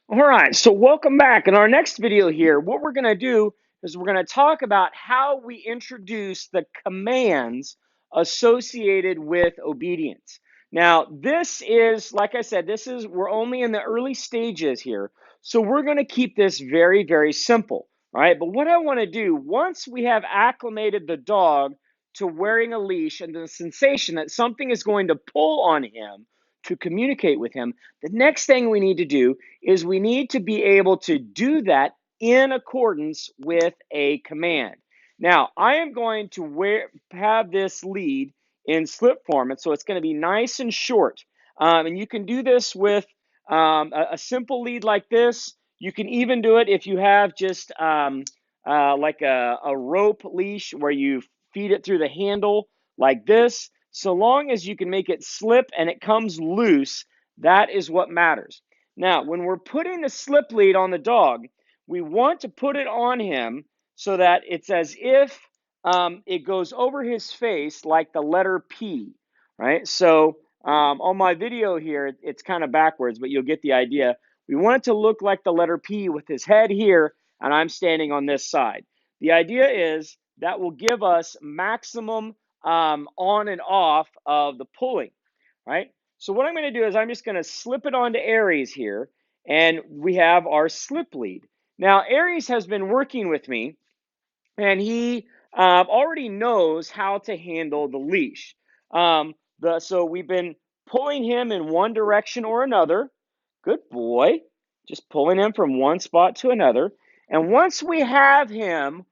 All right, so welcome back. In our next video here, what we're going to do is we're going to talk about how we introduce the commands associated with obedience. Now, this is, like I said, we're only in the early stages here. So we're going to keep this very, very simple. All right, but what I want to do, once we have acclimated the dog to wearing a leash and the sensation that something is going to pull on him to communicate with him, the next thing we need to do is we need to be able to do that in accordance with a command. Now, I am going to have this lead in slip form, and so it's going to be nice and short. And you can do this with a simple lead like this. You can even do it if you have just like a rope leash where you feed it through the handle like this. So long as you can make it slip and it comes loose, that is what matters. Now, when we're putting the slip lead on the dog, we want to put it on him so that it's as if it goes over his face like the letter P, right? So on my video here, it's kind of backwards, but you'll get the idea. We want it to look like the letter P with his head here, and I'm standing on this side. The idea is that will give us maximum on and off of the pulling, right? So what I'm going to do is I'm just going to slip it onto Aries here, and we have our slip lead. Now, Aries has been working with me, and he already knows how to handle the leash. So we've been pulling him in one direction or another. Good boy. Just pulling him from one spot to another. And once we have him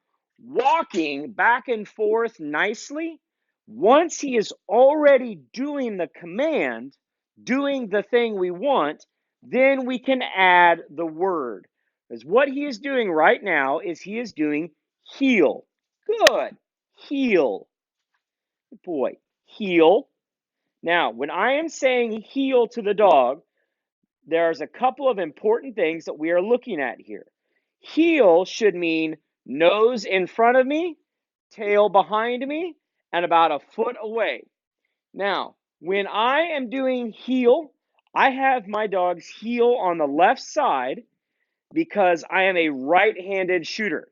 walking back and forth nicely, once he is already doing the command, doing the thing we want, then we can add the word. Because what he is doing right now is he is doing heel. Good. Heel. Good boy. Heel. Now, when I am saying heel to the dog, there's a couple of important things that we are looking at here. Heel should mean nose in front of me, tail behind me, and about a foot away. Now, when I am doing heel, I have my dog's heel on the left side because I am a right-handed shooter.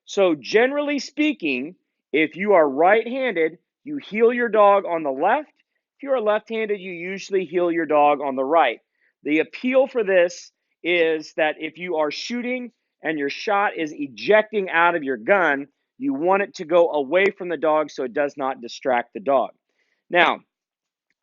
So generally speaking, if you are right-handed, you heel your dog on the left. If you are left-handed, you usually heel your dog on the right. The appeal for this is that if you are shooting and your shot is ejecting out of your gun, you want it to go away from the dog so it does not distract the dog. Now,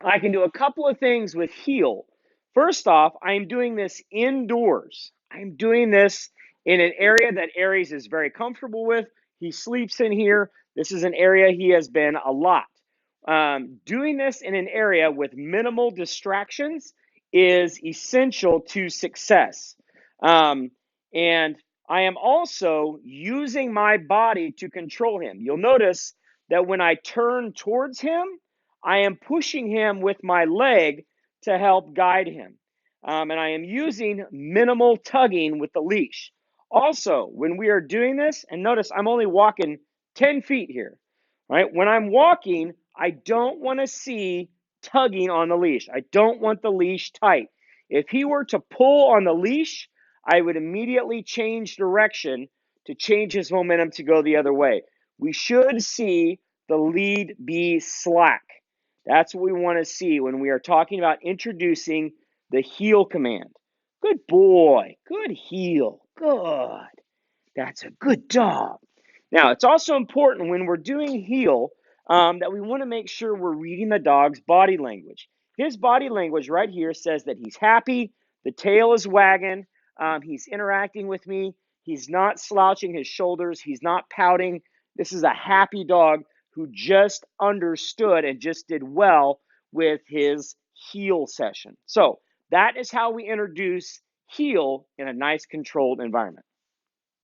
I can do a couple of things with heel. First off, I'm doing this indoors. I'm doing this in an area that Aries is very comfortable with. He sleeps in here. This is an area he has been a lot. Doing this in an area with minimal distractions is essential to success. And I am also using my body to control him. You'll notice that when I turn towards him, I am pushing him with my leg to help guide him. And I am using minimal tugging with the leash. Also, when we are doing this, and notice I'm only walking 10 feet here, right? When I'm walking, I don't want to see tugging on the leash. I don't want the leash tight. If he were to pull on the leash, I would immediately change direction to change his momentum to go the other way. We should see the lead be slack. That's what we want to see when we are talking about introducing the heel command. Good boy. Good heel. Good. That's a good dog. Now, it's also important when we're doing heel that we want to make sure we're reading the dog's body language. His body language right here says that he's happy, the tail is wagging, he's interacting with me, he's not slouching his shoulders, he's not pouting. This is a happy dog who just understood and just did well with his heel session. So that is how we introduce heel in a nice controlled environment.